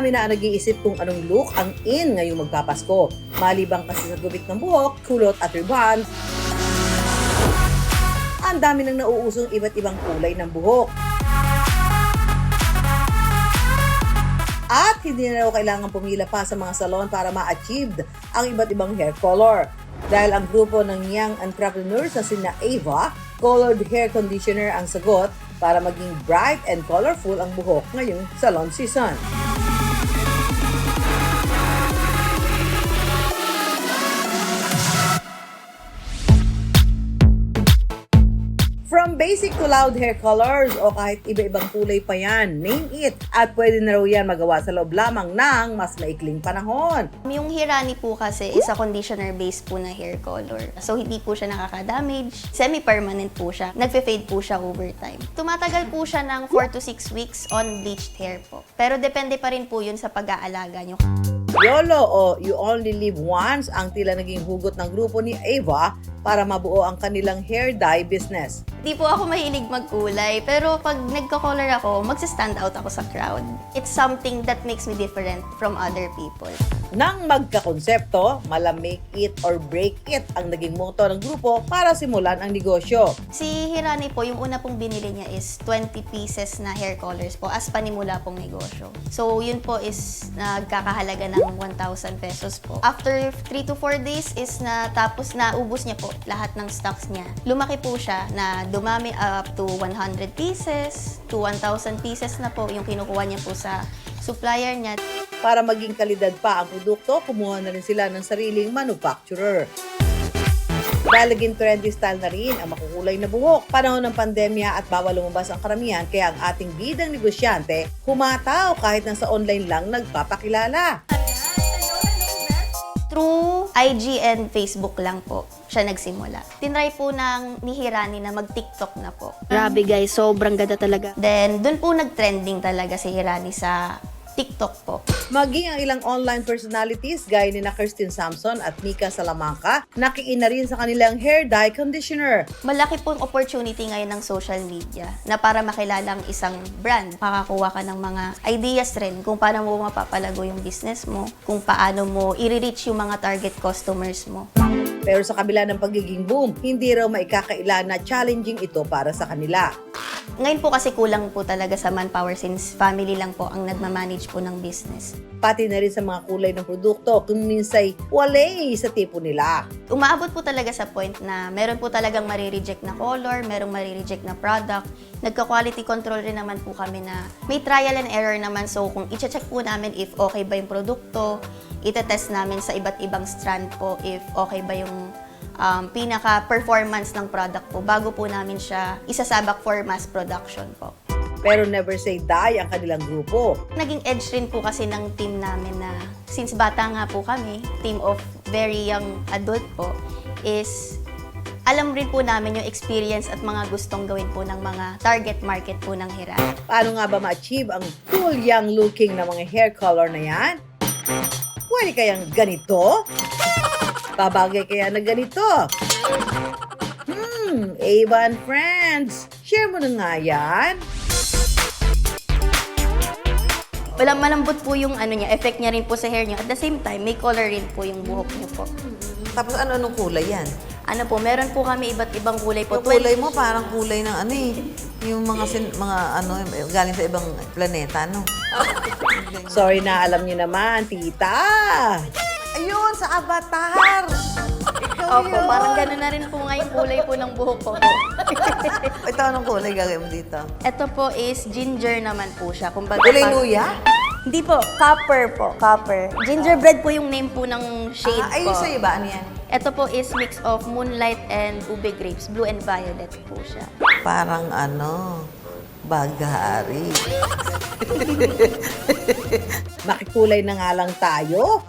Marami na ang nag-iisip kung anong look ang in ngayong magpapasko. Malibang kasi sa gubit ng buhok, kulot at ribbon, ang dami nang nauusong iba't ibang kulay ng buhok. At hindi na raw kailangan pumila pa sa mga salon para ma-achieve ang iba't ibang hair color. Dahil ang grupo ng young entrepreneurs na sina Ava, colored hair conditioner ang sagot para maging bright and colorful ang buhok ngayong salon season. From basic to loud hair colors o kahit iba-ibang kulay pa yan, name it. At pwede na raw yan magawa sa loob lamang ng mas maikling panahon. Yung Hirani po kasi is a conditioner base po na hair color. So hindi po siya nakaka-damage. Semi-permanent po siya. Nagfe-fade po siya over time. Tumatagal po siya ng 4 to 6 weeks on bleached hair po. Pero depende pa rin po yun sa pag-aalaga nyo. YOLO o You Only Live Once ang tila naging hugot ng grupo ni Ava para mabuo ang kanilang hair dye business. Di po ako mahilig magkulay, pero pag nagko-color ako, magsa-stand out ako sa crowd. It's something that makes me different from other people. Nang magkakonsepto, make it or break it ang naging motto ng grupo para simulan ang negosyo. Si Hirani po, yung una pong binili niya is 20 pieces na hair colors po as panimula pong negosyo. So yun po is nagkakahalaga ng 1,000 pesos po. After 3 to 4 days is natapos na ubos niya po lahat ng stocks niya. Lumaki po siya na dumami up to 100 pieces to 1,000 pieces na po yung kinukuha niya po sa supplier niya. Para maging kalidad pa ang produkto, kumuha na rin sila ng sariling manufacturer. Dahil naging trendy style na rin ang makukulay na buhok. Panahon ng pandemya at bawal lumabas ang karamihan, kaya ang ating bidang negosyante humataw kahit nasa online lang nagpapakilala. Through IG and Facebook lang po siya nagsimula. Tinry po ni Hirani na mag-TikTok na po. Grabe guys, sobrang ganda talaga. Then, dun po nag-trending talaga si Hirani sa TikTok po. Maging ang ilang online personalities gaya ni na Kirsten Samson at Mika Salamanca, nakiin na rin sa kanilang hair dye conditioner. Malaki pong opportunity ngayon ng social media na para makilala ang isang brand. Makakuha ka ng mga ideas rin kung paano mo mapapalago yung business mo, kung paano mo i-reach yung mga target customers mo. Pero sa kabila ng pagiging boom, hindi raw maikakaila na challenging ito para sa kanila. Ngayon po kasi kulang po talaga sa manpower since family lang po ang nagmamanage po ng business. Pati na rin sa mga kulay ng produkto kung minsay walay sa tipo nila. Umaabot po talaga sa point na meron po talagang marireject na color, merong marireject na product. Nagka-quality control rin naman po kami na may trial and error naman. So kung i-check po namin if okay ba yung produkto, itetest namin sa iba't ibang strand po if okay ba yung pinaka-performance ng product po bago po namin siya isasabak for mass production po. Pero never say die ang kanilang grupo. Naging edge rin po kasi ng team namin na since bata nga po kami, team of very young adult po, is alam rin po namin yung experience at mga gustong gawin po ng mga target market po ng Hirani. Paano nga ba ma-achieve ang cool young looking na mga hair color na yan? Pwede kayang ganito? Babagay kaya na ganito? Ava and friends, share mo na nga yan. Walang malambot po yung effect niya rin po sa hair niyo. At the same time, may color rin po yung buhok niyo po. Tapos anong kulay yan? Ano po, meron po kami iba't ibang kulay po. Yung kulay mo parang kulay ng yung mga galing sa ibang planeta, no? Sorry na, alam niyo naman, tita. Ayun, sa Avatar! Ikaw Opo, yun! parang gano'n na rin po nga yung kulay po ng buhok ko. Ito, anong kulay gagawin mo dito? Ito po is ginger naman po siya. Kumbaga, Kulay luya? Hindi po, copper po, copper. Gingerbread po yung name po ng shade Ayun po. sa'yo ba? Ano yan? Ito po is mix of moonlight and ube grapes. Blue and violet po siya. Parang bagari. Makikulay na nga lang tayo.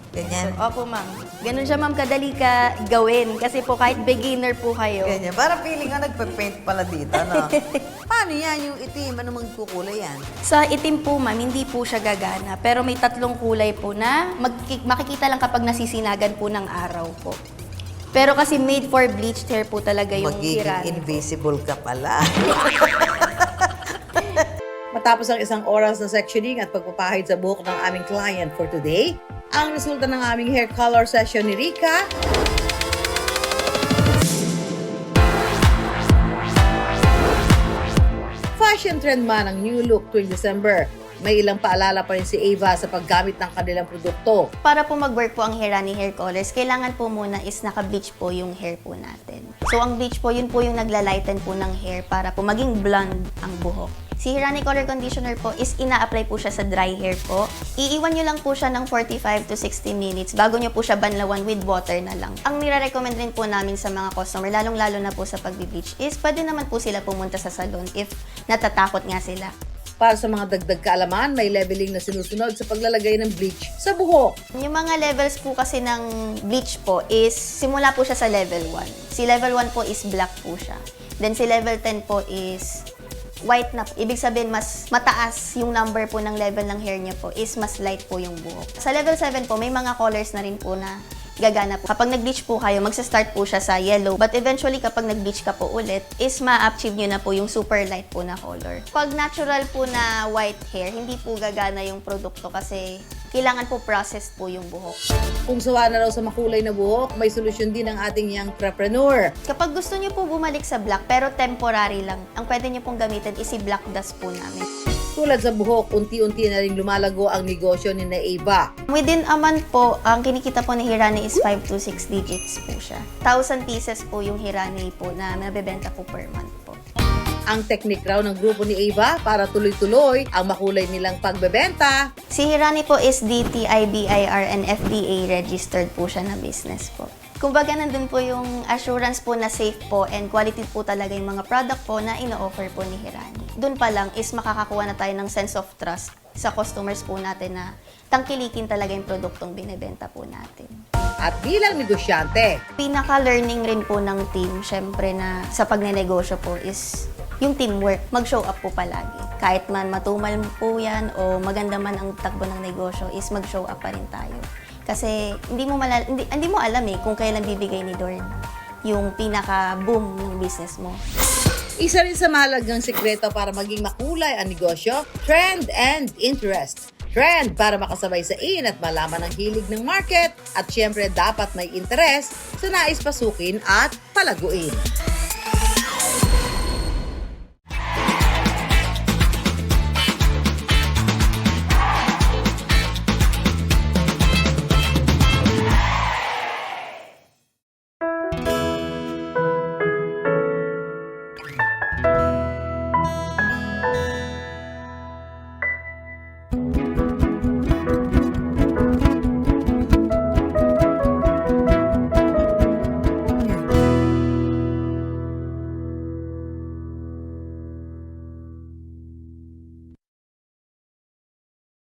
Ganyan. Opo, ma'am. Ganun siya, ma'am, kadali ka gawin. Kasi po kahit beginner po kayo. Ganyan. Para feeling nga nagpe-paint pala dito, no? Paano yan? Yung itim, ano magkukulay yan? Sa itim po, ma'am, hindi po siya gagana. Pero may 3 kulay po na makikita lang kapag nasisinagan po ng araw po. Pero kasi made for bleached hair po talaga yung Magiging Hirani. invisible ka pala. Matapos ang isang oras na sectioning at pagpapahid sa buhok ng aming client for today, ang resulta ng aming hair color session ni Rika, fashion trend man ang new look tuwing December. May ilang paalala pa rin si Ava sa paggamit ng kanilang produkto. Para po mag-work po ang Hirani Hair Colors, kailangan po muna is naka-bleach po yung hair po natin. So ang bleach po, yun po yung nagla-lighten po ng hair para po maging blonde ang buhok. Si Hirani Color Conditioner po is ina-apply po siya sa dry hair po. Iiwan nyo lang po siya ng 45 to 60 minutes bago nyo po siya banlawan with water na lang. Ang nire-recommend rin po namin sa mga customer, lalong-lalo na po sa pag-bleach, is pwede naman po sila pumunta sa salon if natatakot nga sila. Para sa mga dagdag kaalaman, may leveling na sinusunod sa paglalagay ng bleach sa buhok. Yung mga levels po kasi ng bleach po is, simula po siya sa level 1. Si level 1 po is black po siya. Then si level 10 po is white na. Ibig sabihin, mas mataas yung number po ng level ng hair niya po is mas light po yung buhok. Sa level 7 po, may mga colors na rin po na gagana po. Kapag nag-bleach po kayo, magsa-start po siya sa yellow. But eventually, kapag nag-bleach ka po ulit, is ma-achieve nyo na po yung super light po na color. Pag natural po na white hair, hindi po gagana yung produkto kasi kailangan po processed po yung buhok. Kung sawa na raw sa makulay na buhok, may solusyon din ang ating young entrepreneur. Kapag gusto nyo po bumalik sa black, pero temporary lang, ang pwede nyo pong gamitin is si black dust po namin. Tulad sa buhok, unti-unti na rin lumalago ang negosyo ni Ava. Within a month po, ang kinikita po ni Hirani is 5 to 6 digits po siya. 1,000 pieces po yung Hirani po na nabebenta po per month po. Ang technique raw ng grupo ni Ava para tuloy-tuloy ang makulay nilang pagbebenta. Si Hirani po is DTI, BIR, and FDA registered po siya na business po. Kumbaga nandun po yung assurance po na safe po and quality po talaga yung mga product po na ino-offer po ni Hirani. Doon pa lang is makakakuha na tayo ng sense of trust sa customers po natin na tangkilikin talaga yung produktong binebenta po natin. At bilang negosyante, Pinaka-learning rin po ng team, syempre na sa pagnenegosyo po is yung teamwork, mag-show up po palagi. Kahit man matumal po yan o maganda man ang takbo ng negosyo is mag-show up pa rin tayo. Kasi hindi mo alam kung kailan bibigay ni Dorn yung pinaka-boom ng business mo. isa rin sa mahalagang sikreto para maging makulay ang negosyo, trend and interest. Trend para makasabay sa in at malaman ang hilig ng market at syempre dapat may interest sa nais pasukin at palaguin.